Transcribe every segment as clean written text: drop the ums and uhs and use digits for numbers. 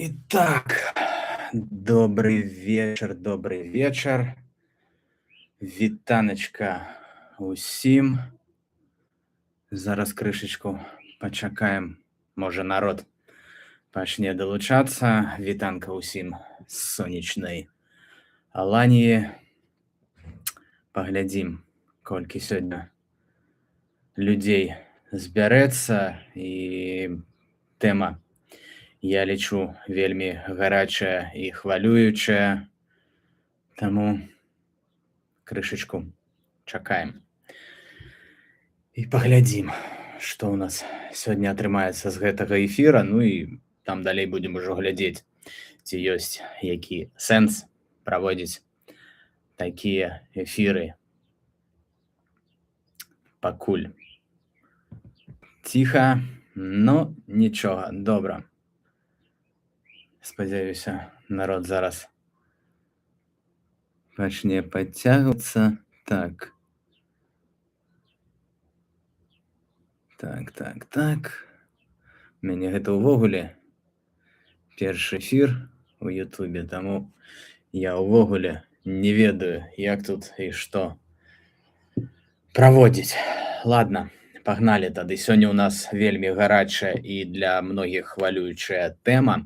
Итак, добрый вечер. Вітаначка усім. Зараз крышачку пачакаем. Можа, народ пачне далучацца. Вітанка ўсім з сонечнай Аланіі. Паглядзім, колькі сёння людзей збярэцца, і тэма, я лічу, вельмі гарачая і хвалюючая. Таму крышачку чакаем. І паглядзім, што ў нас сёння атрымаецца з гэтага эфіра. Ну і там далей будзем ужо глядзець, ці ёсць які сэнс праводзіць такія эфіры. Пакуль ціха, но нічога, добра. Спадзяюся, народ зараз пачне падцягвацца. Так. У мяне гэта ўвогуле першы эфір у Ютубе, таму я ўвогуле не ведаю, як тут і што праводзіць. Ладно, пагналі тады. Сёння ў нас вельмі гарачая і для многіх хвалюючая тэма.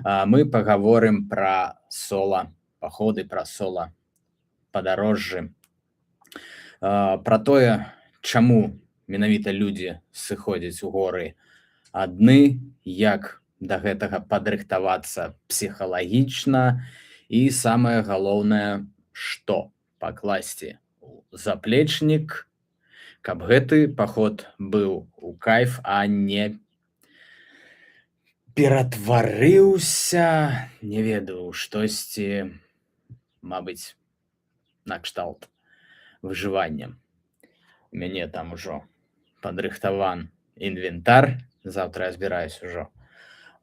Мы пагаворым пра сола-паходы, пра сола-падарожжы, пра тое, чаму менавіта людзі сыходзяць у горы адны, як да гэтага падрыхтавацца псіхалагічна, і самае галоўнае, што пакласці ў заплечнік, каб гэты паход быў у кайф, а не ператварыўся, не ведаю, штосьці, мабыць, накшталт выжывання. У мяне там ужо падрыхтаван інвентар. Заўтра я збіраюсь ужо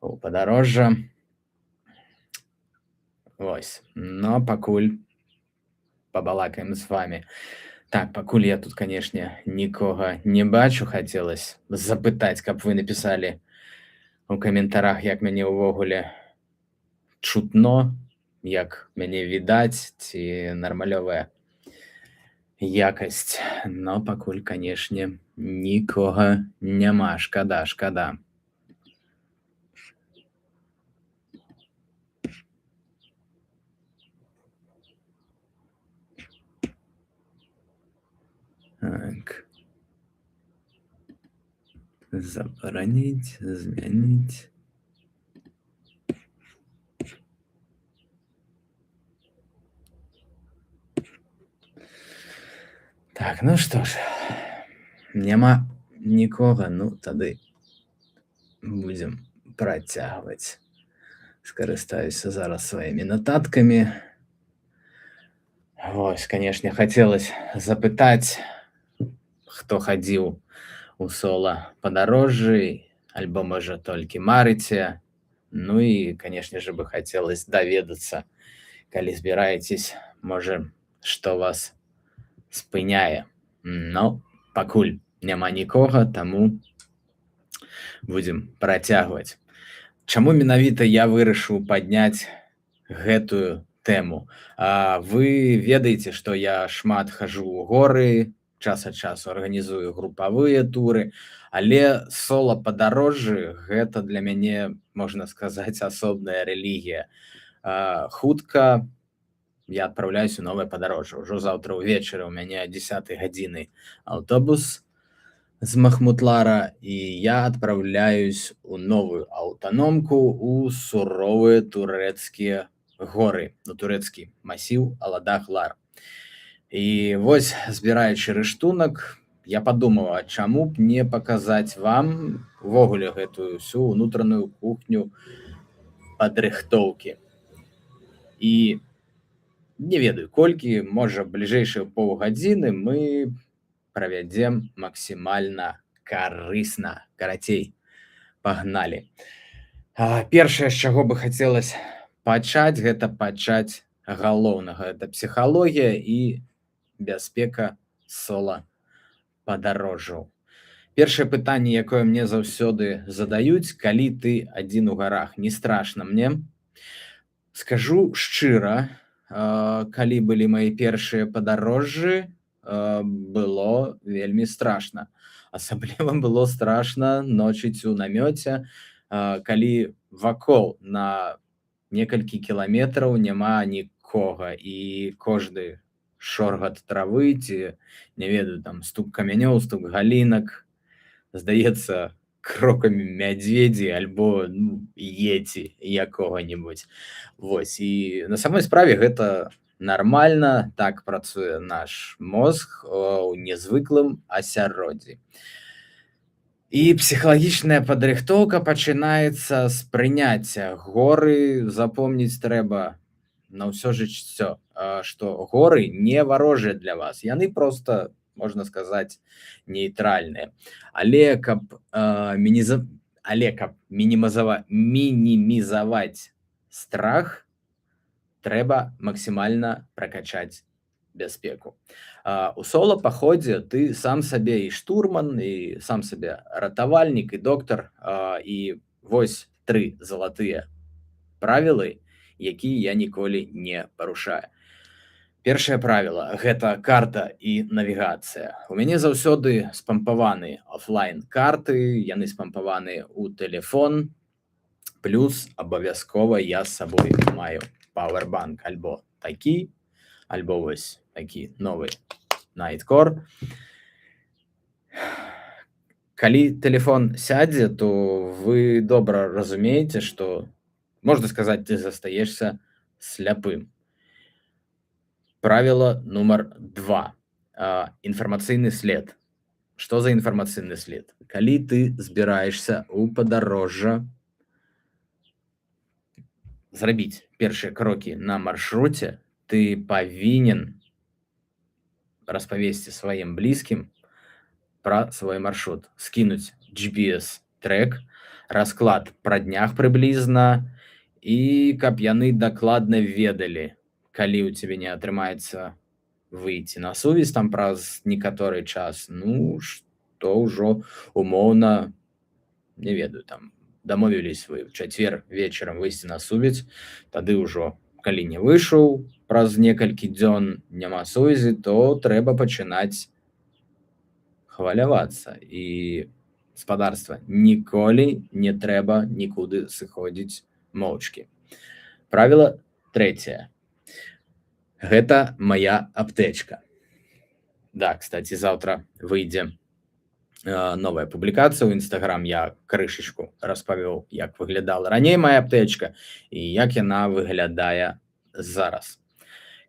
у падарожжа. Вось. Но пакуль пабалакаем з вами. Так, пакуль я тут, канешне, нікога не бачу, хацелось запытаць, каб вы напісалі у каментарах, як мяне ўвогуле чутно, як мяне відаць, ці нармалёвая якасць. Но пакуль, канешне, нікога няма. Шкада. Так. Забараніць, змяніць. Так, ну што ж, няма нікога, ну тады будзем працягваць. Скарыстаюся зараз сваімі нататкамі. Вось, канешне, хацелось запытаць, хто хадзіў у сола-падарожжы, альбо, можа, толькі марыце. Ну і, канешне же, бы хацелось даведацца, калі збіраецесь, можа, што вас спыняе. Но пакуль няма нікога, таму будзем працягваць. Чаму менавіта я вырашыў падняць гэтую тэму? Вы ведаеце, што я шмат хожу ў горы, час ад часу арганізую групавыя туры, але сола-падарожжы — гэта для мяне, можна сказаць, асобная рэлігія. Хутка я адпраўляюсь у новае падарожжа. Ужо заўтра ўвечары ў мяне 10 гадзіны аўтобус з Махмутлара, і я адпраўляюсь у новую аўтаномку ў суровыя турэцкія горы, у турэцкі масіў Аладах-Лар. І вось, збіраючы рыштунак, я падумаў, а чаму б не паказаць вам увогуле гэтую всю ўнутраную кухню падрыхтоўкі. І не ведаю, колькі, можа, бліжэйшыя паўгадзіны мы правядзем максімальна карысна. Карацей, пагналі. Першае, з чаго бы хацелось пачаць, гэта пачаць галоўнага. Гэта псіхалогія і бяспека сола-падарожжаў. Першае пытанне, якое мне заўсёды задаюць: калі ты адзін у гарах, не страшна мне? Скажу шчыра, калі былі мае першыя падарожжы, было вельмі страшна. Асабліва было страшна ночыць у намёце, калі вакол на некалькі кіламетраў няма нікога, і кожны шоргат травы ці, не ведаю, там стук камянёў, стук галінак здаецца крокамі мядзведзі альбо, ну, еці якога-небудзь. Вось, і на самой справе гэта нармальна, так працуе наш мозг у нязвыклым асяроддзі. І псіхалагічная падрыхтоўка пачынаецца з прыняцця. Горы запомніць трэба на ўсё жыццё, што горы не варожыя для вас. Яны проста, можна сказаць, нейтральныя. Але каб мінімізаваць страх, трэба максімальна пракачаць бяспеку. У сола-паходзе ты сам сабе і штурман, і сам сабе ратавальнік, і доктар, і вось 3 залатыя правілы, якія я ніколі не парушаю. Першае правіла — гэта карта і навігацыя. У мяне заўсёды спампаваны офлайн-карты, яны спампаваны ў тэлефон, плюс абавязкова я з сабой маю пауэрбанк альбо такі, альбо вось такі новы Nightcore. Калі тэлефон сядзе, то вы добра разумееце, што, можна сказаць, ты застаешся сляпым. Правило нумар 2. Інфармацыйны след. Што за інфармацыйны след? Калі ты збіраешся ў падарожжа зрабіць першыя крокі на маршруце, ты павінен распавесці сваім блізкім пра свой маршрут, скінуць GPS-трек, расклад па днях прыблізна, і каб яны дакладна ведалі, калі ў цябе не атрымаецца выйти на сувязь там праз некаторы час, ну, што ўжо умоўна, не ведаю, там дамовілись вы в чацвер вечарам выйсці на сувязь, тады ўжо, калі не выйшаў праз некалькі дзён, няма сувязі, то трэба пачынаць хвалявацца. І спадарства, ніколі не трэба нікуды сыходзіць моўчкі. Правіла 3. Гэта моя аптэчка. Да, кстати, завтра выйдзе новая публікацыя ў Instagram. Я крышачку распавёў, як выглядала раней моя аптэчка і як яна выглядае зараз.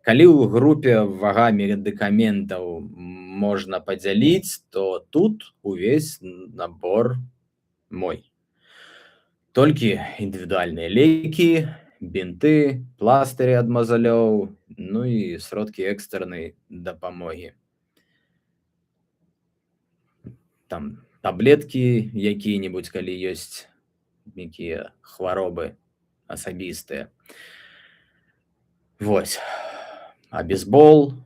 Калі ў групе вага медыкаментаў можна падзяліць, то тут увесь набор мой. Толькі індывідуальныя лекі, бінты, пластырі ад мазалёў, ну і сродкі экстраннай дапамогі. Там таблеткі якія-небудзь, калі ёсць нейкія хваробы асабістыя. Вось. Абезбол,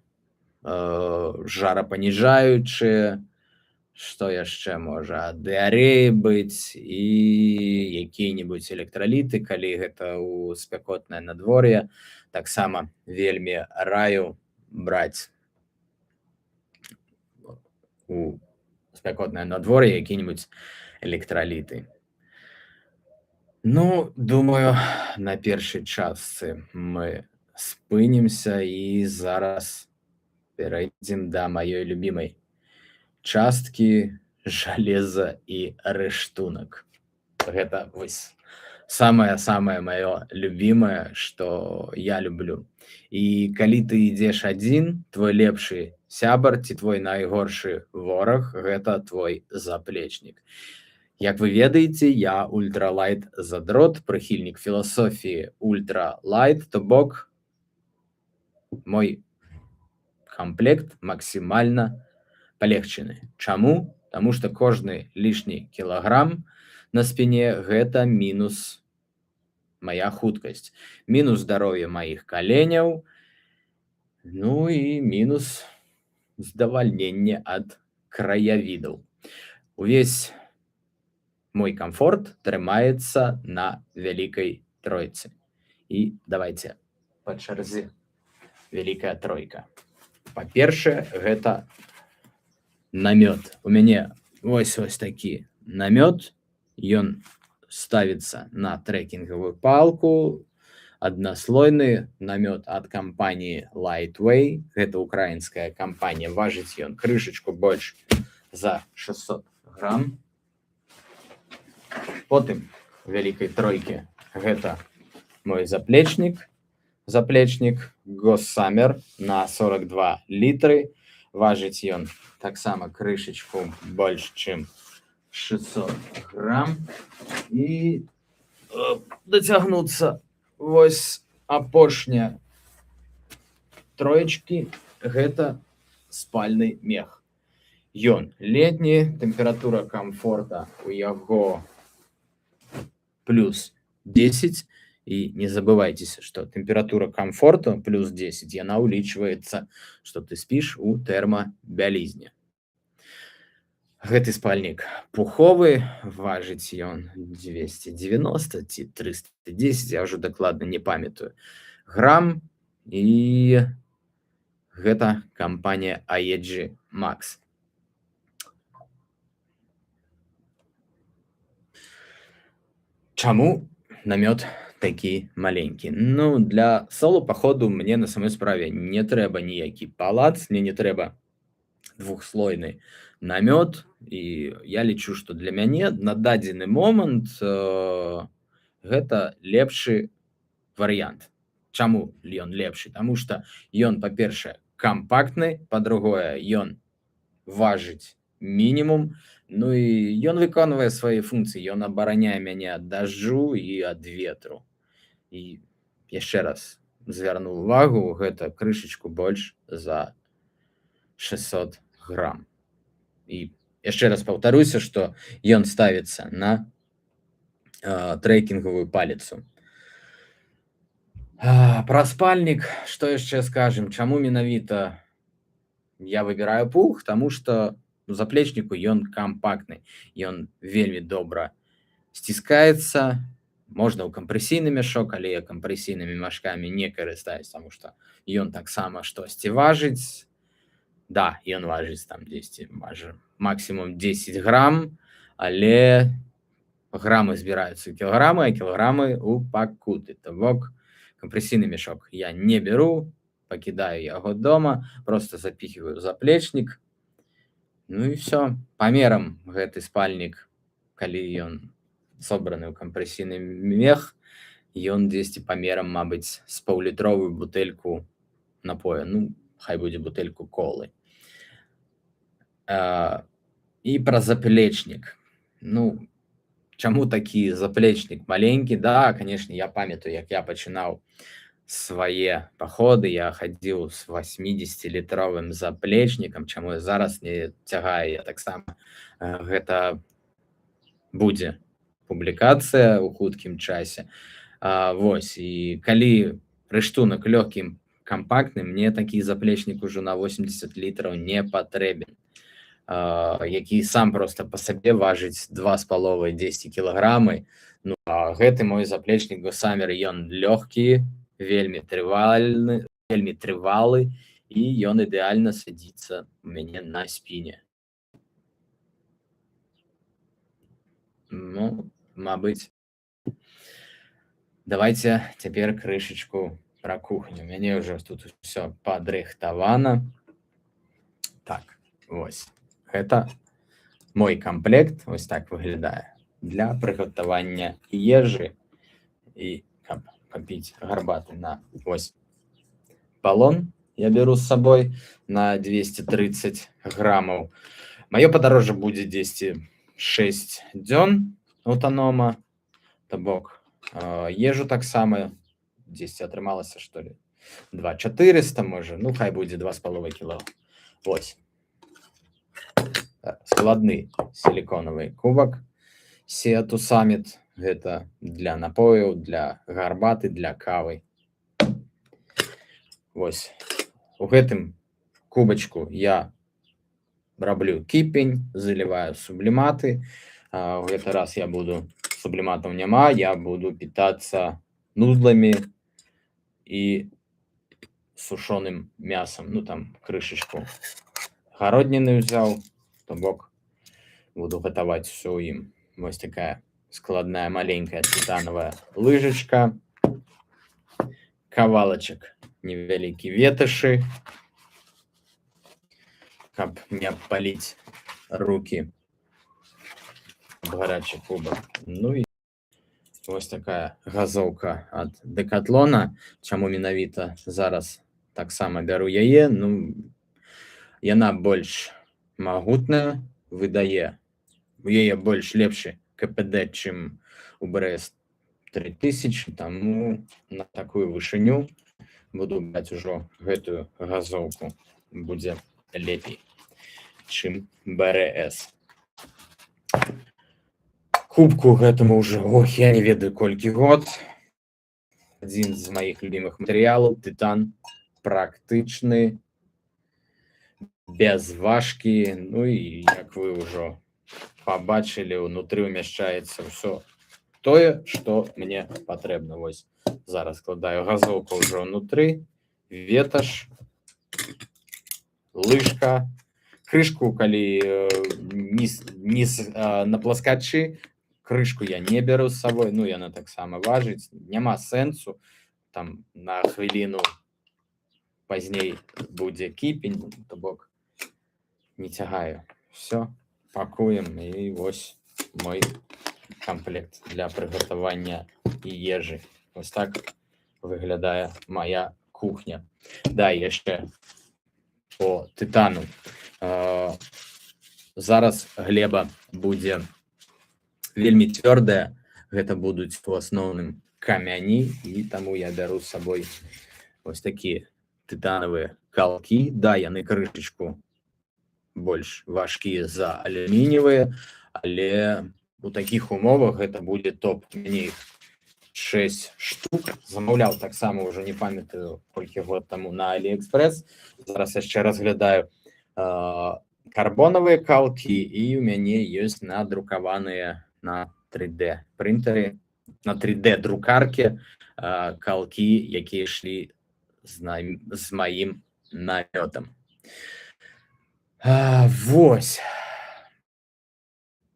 жарапаніжаючыя, што яшчэ можа, дыарэі быць, і якія-небудзь электраліты, калі гэта ў спякотнае надвор'е. Таксама вельмі раю браць у спякотнае надвор'е якія-небудзь электраліты. Ну, думаю, на першай частцы мы спынімся і зараз перайдзем да маёй любімай часткі жалеза і рыштунак. Гэта вось самае-самае маё любімае, што я люблю. І калі ты ідзеш адзін, твой лепшы сябар ці твой найгоршы вораг — гэта твой заплечнік. Як вы ведаеце, я ультралайт задрот, прыхільнік філасофіі ультралайт, то бок мой камплект максімальна палегчаны. Чаму? Таму што кожны лішні кілаграм на спіне — гэта мінус мая хуткасць, мінус здароўе маіх каленяў, ну і мінус здавальненне ад краявідаў. Увесь мой комфорт трымаецца на вялікай тройцы. І давайте па чарзе. Вялікая тройка. Па-першае, гэта намёт. У мяне вось такі намёт. Ён ставіцца на трэкінгавую палку. Аднаслойны намёт ад кампаніі Lightway. Гэта украінская кампанія. Важыць ён крышачку больш за 600 грам. Потым вялікай тройкі гэта мой заплечнік Gossamer на 42 літры. Важыць ён таксама крышачку больш, чым 600 грам. І дацягнуцца вось апошняя троечкі гэта спальны мех. Ён летні, тэмпература камфорта у яго плюс 10. И не забывайтесь, что температура комфорта плюс 10, яна улічваецца, что ты спишь у тэрмабялізне. Гэты спальнік пуховы, важыць ён 290 ці 310, я ўжо дакладна не памятаю, грам, і гэта кампанія AEG Max. Чаму намёт такі маленькі? Ну, для соло-паходу мне на самой справе не трэба ніякі палац, мне не трэба двухслойны намёт, і я лічу, што для мяне на дадзены момант гэта лепшы варыянт. Чаму ён лепшы? Таму што ён, па-першае, кампактны, па-другое, ён важыць мінімум, ну і ён выконвае свае функцыі, ён абараняе мяне ад дажджу і ад ветру. І яшчэ раз звярну увагу, гэта крышачку больш за 600 грам. І яшчэ раз паўтаруся, што ён ставіцца на трэкінгавую паліцу. Пра спальнік, што яшчэ скажем, чаму менавіта я выбіраю пух? Таму што у заплечніку ён кампактны, ён вельмі добра сціскаецца, можна ў кампрэсійны мяшок, але я кампрэсійнымі мяшкамі не карыстаюсь, таму што ён таксама штосьці важыць. Да, ён важыць там 10, максімум 10 грам, але грамы збіраюцца ў кілаграмы, а кілаграмы ў пакуты. То бок кампрэсійны мяшок я не беру, пакідаю яго дома, просто запихиваю заплечнік. Ну і все. Памерам гэты спальнік, калі ён собраны ў кампрэсійны мех, ён дзесьці памерам, мабыць, з паўлітровую бутэльку напоя. Ну, хай будзе бутэльку колы. І пра заплечнік. Ну, чаму такі заплечнік маленькі? Да, канешне, я памятаю, як я пачынаў свае паходы, я хадзіў з 80-літровым заплечнікам, чаму зараз не цягаю. Я таксама, гэта будзе публікацыя ў хуткім часе. Вось, і калі рыштунак лёгкім, кампактным, мне такі заплечнік ужо на 80 літраў не патрэбен, які сам просто па сабе важыць 2,5-10 кілаграмы. Ну, а гэты мой заплечнік Gossamer, ён лёгкі, вельмі трывалы, і ён ідэальна садзіцца у мяне на спіне. Ну, мабыць, давайте цяпер крышачку пра кухню. У мяне ўжо тут все падрыхтавана. Так, вось. Гэта мой камплект, вось так выглядае, для прыгатавання ежы і каб папіць гарбаты на вось балон. Я беру з сабой на 230 грамаў. Маё падарожжа будзе дзесьці 6 дзён аўтанома, то бок ежу таксама дзесьці атрымалася, што ли, 2400, можа, ну хай будзе 2,5 кіло. Вось. Складны сіліконавы кубак Seattle Summit. Гэта для напояў, для гарбаты, для кавы. Вось. У гэтым кубачку я раблю кіпень, заліваю субліматы. В гэты раз я буду, субліматаў няма, я буду питацца нудламі і сушоным мясом. Ну, там крышечку гародніны ўзяў, то бок буду гатаваць усё ў ім. Вось такая складная маленькая титановая лыжечка, кавалачак невялікі ветышы, каб не абпаліць руки в гарячы кубак. Ну і вось такая газоўка ад Дэкатлона. Чаму менавіта зараз таксама бяру яе? Ну, яна больш магутная, выдае у яе больш лепшы КПД, чым у БРС 3000, таму на такую вышыню буду браць ужо гэтую газоўку. Будзе лепей, чым БРС. Кубку гэтаму ўжо, ох, я не ведаю колькі год. Адзін з маіх любімых матэрыялаў, тытан, практычны, без важкі. Ну і як вы ўжо пабачылі, унутры ўмяшчаецца ўсё тое, што мне патрэбна. Вось зараз складаю газоўку ўжо ўнутры, веташ, лыжка, крышку, калі низ на пласкачы, крышку я не беру з сабой, ну яна таксама важыць, няма сэнсу, там на хвіліну пазней будзе кіпень, то бок не цягаю. Все, пакуем, і вось мой комплект для прыгатавання ежы. Вось так выглядае моя кухня. Да, яшчэ по тытану. Зараз глеба будзе вельмі цвёрдая, гэта будуць у асноўным камяні, і таму я бяру з сабой вось такія тытанавыя калкі. Да, яны крышечку больш важкія за алюмініевыя, але у такіх умовах гэта будзе топ. Мне іх 6 штук замаўляў таксама, ўжо не памятаю колькі год таму на Аліэкспрэс. Зараз яшчэ разглядаю карбонавыя калкі, і ў мяне ёсць надрукаваныя на 3D принтеры, на 3D друкарке калкі, якія ішлі з маім намётам. Вось.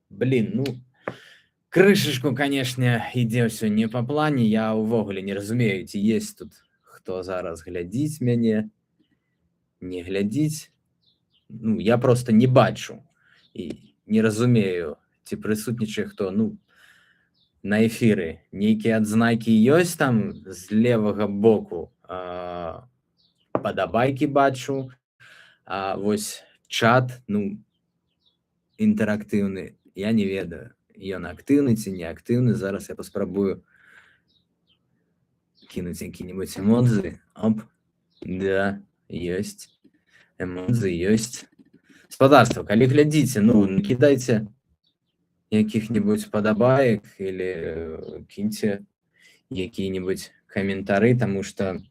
Блин, ну, крышечку, конечно, ідзе ўсё не па плане. Я ўвогуле не разумею, ці есть тут хто зараз глядзіць мяне, не глядзіць. Ну, я просто не бачу і не разумею, ці прысутнічае хто. Ну, на эфіры нейкія адзнакі ёсць там з левага боку, падабайкі бачу, вось чат, ну, інтэрактыўны, я не ведаю, ён актыўны ці не актыўны. Зараз я паспрабую кінуць які-небудзь эмодзі. Оп, да, ёсць эмодзі, ёсць. Спадарства, калі глядзіце, ну, накідайце якіх-небудзь падабаек или кіньце якія-небудзь каментары, таму што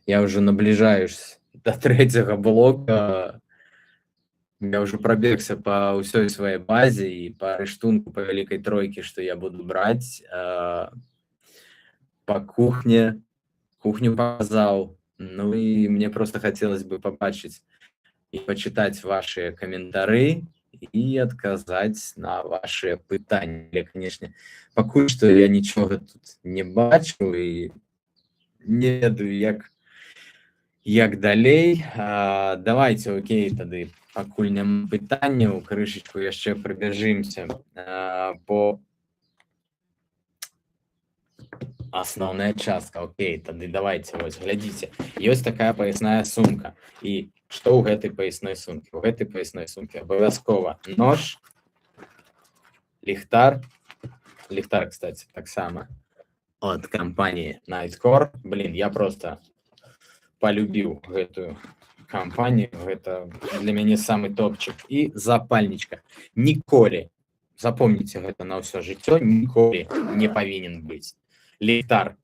я ўжо набліжаюсь да 3-го блока. Я уже пробегся по ўсёй сваёй базе і по рыштунку, по вялікай тройке, што я буду браць. По кухню показаў. Ну і мне просто хотелось бы побачыць і пачытаць ваши каментары і адказаць на ваши пытанні. Конечно, пакуль што я нічога тут не бачу і не ведаю, як далей. Давайте, окей, тады пакуль няма пытанняў, крышечку яшчэ прыбяжымся по асноўная частка. Окей, тады давайте, вось, глядзіце. Ёсць такая паясная сумка. І што ў гэтай паясной сумкі? У гэтай паясной сумкі абавязкова нож, ліхтар, кстати, таксама от кампаніі Nightcore. Блин, я просто полюбіў гэтую кампанію, гэта для мяне самы топчик. І запальничка. Ніколі, запомніце гэта на ўсё жыццё, ніколі не павінен быць ліхтар,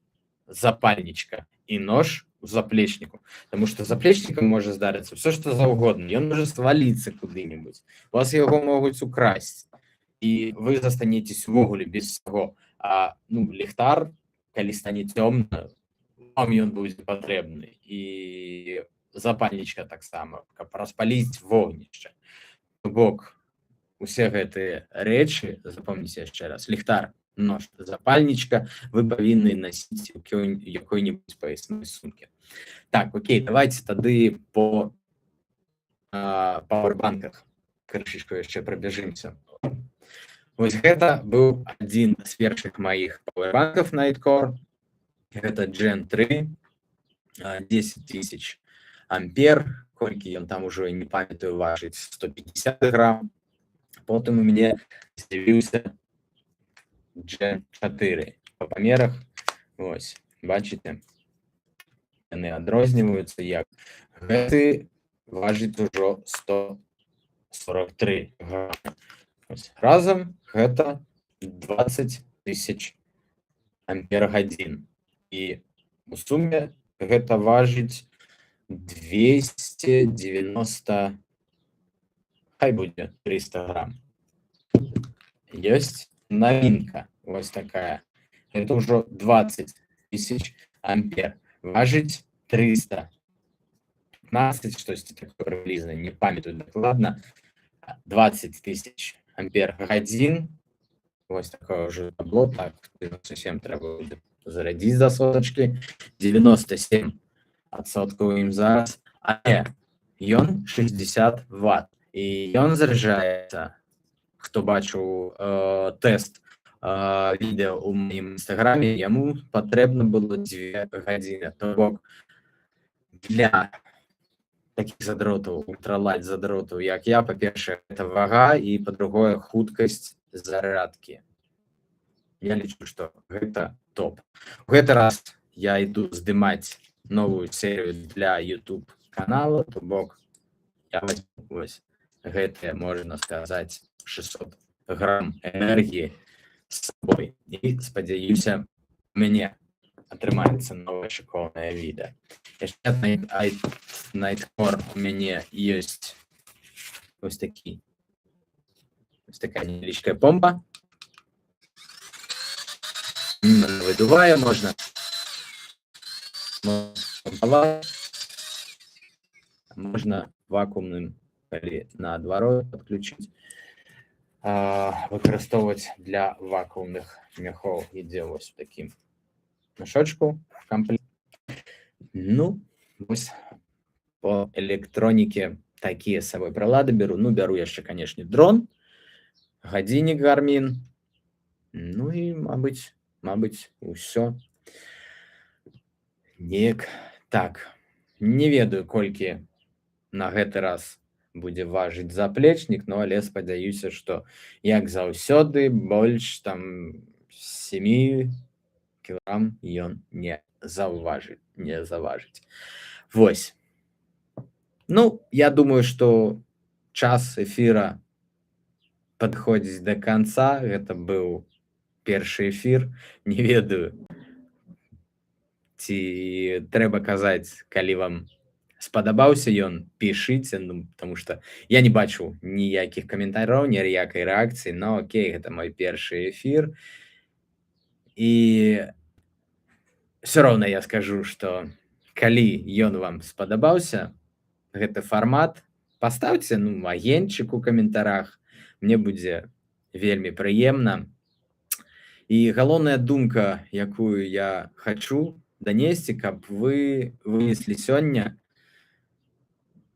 запальничка і нож заплечніку, тому што заплечнікам можа здарыцца все што заўгодна, ён можа сваліцца куды-небудзь, вас яго могуць украсць і вы застанецесь увогуле без всего. А ну, ліхтар, калі стане цёмна, вам ён будзе патрэбны, і запальнічка таксама, каб распаліць вогнішча. То бок усе гэтыя рэчы, запомніце яшчэ раз, ліхтар, нож, запальнічка вы павінны насіць у якой-небудзь паясной сумке. Так, окей, давайте тады по пауэрбанках крышачку яшчэ прабяжымся. Вось гэта быў адзін з першых маіх пауэрбанкаў Nightcore. Гэта Gen 3, 10 тысяч ампер, колькі ён там ужо не памятаю важыць, 150 грам. Потым у мяне з'явіўся Gen 4 па памерах. Вось, бачыце, яны адрозніваюцца як. Гэты важыць ужо 143 грам. Разам гэта 20 тысяч ампер-гадзін. І у суме гэта важыць 290, хай будзе 300 грам. Ёсць новинка, вось такая. Это ўжо 20 тысяч ампер. Важыць 315, штосьці такое прыблізна, не памятаю дакладна. 20 тысяч ампер-гадзін. Вось такое ўжо табло, так, 97 трэба буде зарядзіць за сотачкі. 97% ім зараз, але ён 60 Вт. І ён заряджаецца, хто бачыў тэст відэо ў маім інстаграме, яму патрэбна было 2 гадзіны. То бок для такіх задротаў, ультралайт задротаў, як я, па-першае, гэта вага, і па-другое, хуткасць зарядкі. Я лічу, што гэта топ. У гэты раз я іду здымаць новую серію для YouTube канала, то бок я возьму вось гэтыя, можна сказаць, 600 грам энергіі з сабой. І спадзяюся, у мяне атрымаецца новае шыкоўнае відэа. Яшчэ Nightcore у мяне ёсць вось такі, вось такая невялічкая помпа. Выдувае, можна помпаваць, можна вакуумным, калі наадварот падключыць, выкарыстоўваць для вакуумных мяхоў. Ідзе вось у такім мяшочку в камплект. Ну, вось по электроніке такія з сабой прылады беру. Ну, беру яшчэ, канешне, дрон, гадзіннік Garmin, ну і, мабыць, усё. Неяк так. Не ведаю, колькі на гэты раз будзе важыць заплечнік, но але спадзяюся, што, як заўсёды, больш там 7 кілограм ён не заважыць. Вось. Ну, я думаю, што час эфіра падходзіць да канца. Гэта быў першы эфір. Не ведаю, ці трэба казаць, калі вам спадабаўся ён, пішыце, ну, потому што я не бачу ніякіх каментараў, ніякай рэакцыі, но окей, гэта мой першы эфір. І все роўна я скажу, што калі ён вам спадабаўся, гэты фармат, паставце, ну, агеньчык у каментарах, мне будзе вельмі прыемна. І галоўная думка, якую я хачу данесці, каб вы вынеслі сёння,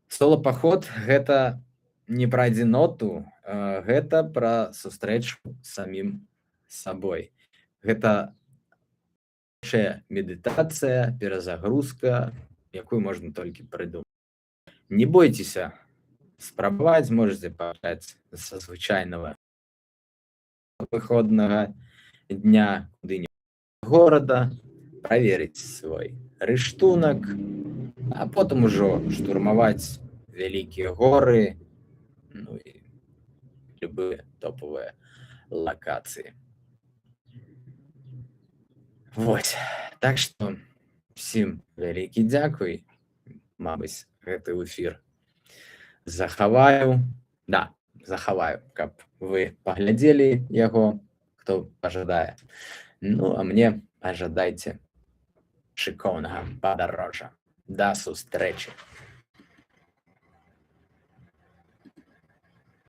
соло-паход гэта не пра адзіноту, гэта пра сустрэчу з самім сабой. Гэта медытацыя, перазагрузка, якую можна толькі прыдумаць. Не бойцеся спрабаваць, можете пачаць са звычайнага выходнага дня куды-небудзь горада, праверыць свой рыштунак, а потым ужо штурмаваць вялікія горы, ну і любыя топавыя лакацыі. Вось. Так што Всім вялікі дзякуй. Мабыць, гэты эфір захаваю. Да, захаваю, каб вы паглядзелі яго, хто пажадае. Ну, а мне пажадайце шыкоўнага падарожжа. Да сустрэчы.